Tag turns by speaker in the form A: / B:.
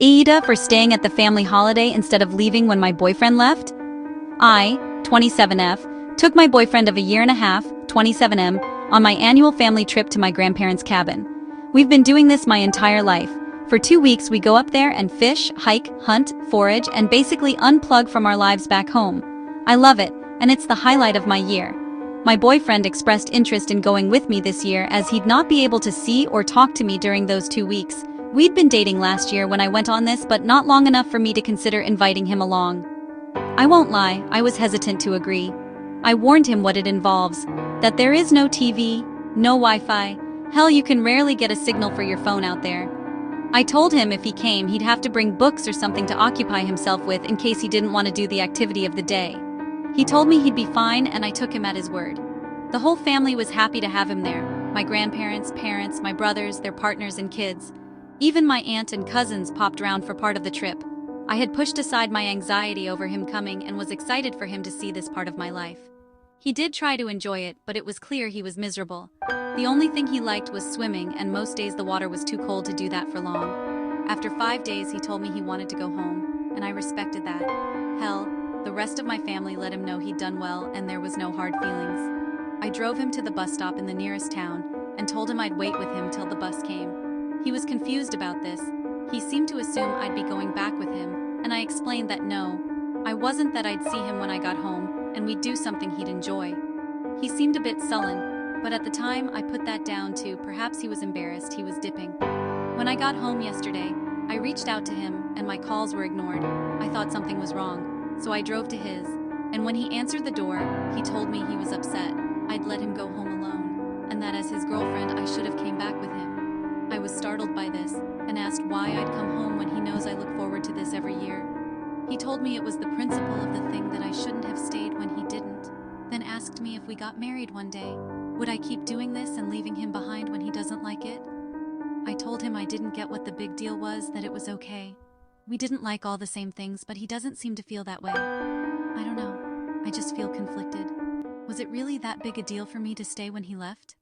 A: Ada for staying at the family holiday instead of leaving when my boyfriend left? I, 27F, took my boyfriend of a year and a half, 27M, on my annual family trip to my grandparents' cabin. We've been doing this my entire life. For 2 weeks we go up there and fish, hike, hunt, forage, and basically unplug from our lives back home. I love it, and it's the highlight of my year. My boyfriend expressed interest in going with me this year as he'd not be able to see or talk to me during those 2 weeks. We'd been dating last year when I went on this, but not long enough for me to consider inviting him along. I won't lie, I was hesitant to agree. I warned him what it involves, that there is no TV, no Wi-Fi, hell you can rarely get a signal for your phone out there. I told him if he came he'd have to bring books or something to occupy himself with in case he didn't want to do the activity of the day. He told me he'd be fine and I took him at his word. The whole family was happy to have him there, my grandparents, parents, my brothers, their partners and kids. Even my aunt and cousins popped round for part of the trip. I had pushed aside my anxiety over him coming and was excited for him to see this part of my life. He did try to enjoy it, but it was clear he was miserable. The only thing he liked was swimming, and most days the water was too cold to do that for long. After 5 days, he told me he wanted to go home, and I respected that. Hell, the rest of my family let him know he'd done well and there was no hard feelings. I drove him to the bus stop in the nearest town and told him I'd wait with him till the bus came. He was confused about this. He seemed to assume I'd be going back with him, and I explained that no, I wasn't, that I'd see him when I got home and we'd do something he'd enjoy. He seemed a bit sullen, but at the time I put that down to perhaps he was embarrassed he was dipping. When I got home yesterday, I reached out to him and my calls were ignored. I thought something was wrong, so I drove to his, and when he answered the door, he told me he was upset I'd let him go home alone, and that as his girlfriend I should have came back with him. I was startled by this and asked why I'd come home when he knows I look forward to this every year. He told me it was the principle of the thing that I shouldn't have stayed when he didn't, then asked me if we got married one day, would I keep doing this and leaving him behind when he doesn't like it? I told him I didn't get what the big deal was, that it was okay. We didn't like all the same things, but he doesn't seem to feel that way. I don't know, I just feel conflicted. Was it really that big a deal for me to stay when he left?